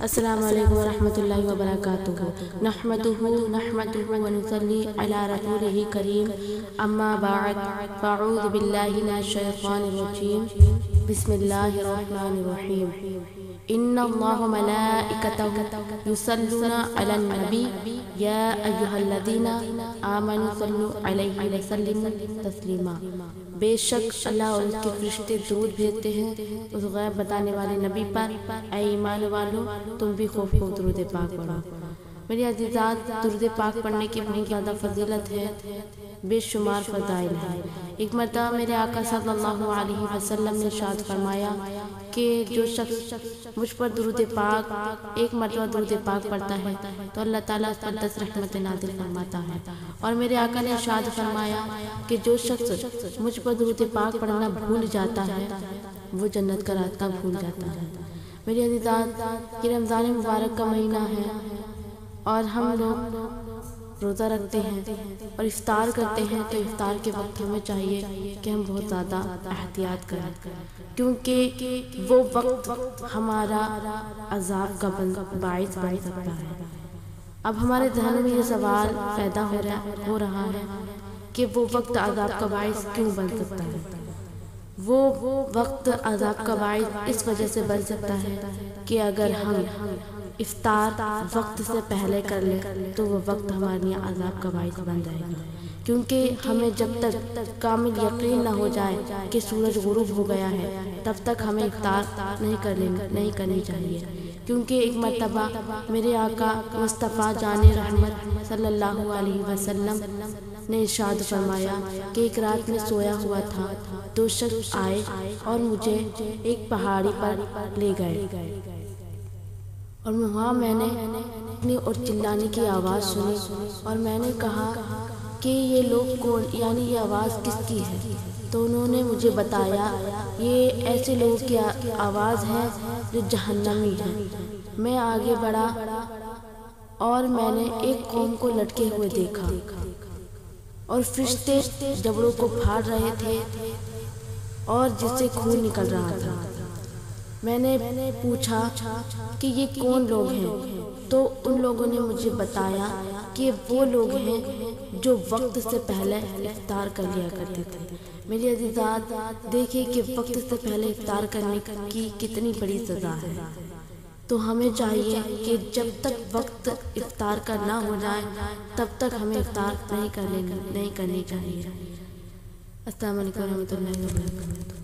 السلام علیکم ورحمۃ اللہ وبرکاتہ نحمدہ ونصلی علی رسولہ کریم اما بعد فاعوذ باللہ من الشیطان الرجیم بسم اللہ الرحمن الرحیم ان اللہ ملائکتہ یصلون علی النبی یا ایھا الذین آمنوا صلوا علیہ وسلموا تسلیما۔ بے شک اللہ اور اس کے فرشتے درود بھیجتے ہیں اس غیب بتانے والے نبی پر، اے ایمان والو تم بھی خوف کو درود پاک پڑھو۔ میری عزیزات، درود پاک پڑھنے کی بہت زیادہ فضیلت ہے، بے شمار فضائل ہیں۔ ایک مرتبہ میرے آقا صلی اللہ علیہ وسلم نے ارشاد فرمایا کہ جو شخص مجھ پر درود پاک ایک مرتبہ درود پاک پڑھتا ہے تو اللہ تعالیٰ اس پر 10 رحمت نازل فرماتا ہے۔ اور میرے آقا نے ارشاد فرمایا کہ جو شخص مجھ پر درود پاک پڑھنا بھول جاتا ہے وہ جنت کا راستہ بھول جاتا ہے۔ میری عزیزات، یہ رمضان مبارک کا مہینہ ہے اور ہم لوگ روزہ رکھتے ہیں اور افطار کرتے ہیں، تو افطار کے وقت ہمیں چاہیے کہ ہم بہت زیادہ احتیاط کریں، کیونکہ وہ وقت ہمارا عذاب کا باعث بن سکتا ہے۔ اب ہمارے ذہن میں یہ سوال پیدا ہو رہا ہے کہ وہ وقت عذاب کا باعث کیوں بن سکتا ہے؟ وہ وقت عذاب کا باعث اس وجہ سے بن سکتا ہے کہ اگر ہم افطار وقت سے پہلے کر لیں تو وہ وقت ہمارے لیے عذاب کا باعث بن جائے گا، کیونکہ ہمیں جب تک کامل یقین نہ ہو جائے کہ سورج غروب ہو گیا ہے تب تک ہمیں افطار نہیں کرنی چاہیے۔ کیونکہ ایک مرتبہ میرے آقا مصطفیٰ جان رحمت صلی اللہ علیہ وسلم نے ارشاد فرمایا کہ ایک رات میں سویا ہوا تھا، 2 شخص آئے اور مجھے ایک پہاڑی پر لے گئے اور وہاں میں نے اپنی اور چلانے کی آواز سنی اور میں نے کہا کہ یہ لوگ کون، یعنی یہ آواز کس کی ہے؟ تو انہوں نے مجھے بتایا یہ ایسے لوگوں کی آواز ہے جو جہنمی ہیں۔ میں آگے بڑھا اور میں نے ایک قوم کو لٹکے ہوئے دیکھا اور فرشتے جبڑوں کو پھاڑ رہے تھے اور جس سے خون نکل رہا تھا۔ میں نے پوچھا کہ یہ کون لوگ ہیں؟ تو ان لوگوں نے مجھے بتایا کہ وہ لوگ ہیں جو وقت سے پہلے افطار کر لیا کرتے تھے۔ میری عزیزات، دیکھیں کہ وقت سے پہلے افطار کرنے کی کتنی بڑی سزا ہے۔ تو ہمیں چاہیے کہ جب تک وقت افطار کا نہ ہو جائے تب تک ہمیں افطار نہیں کرنی چاہیے۔ السلام علیکم ورحمۃ اللہ وبرکاتہ۔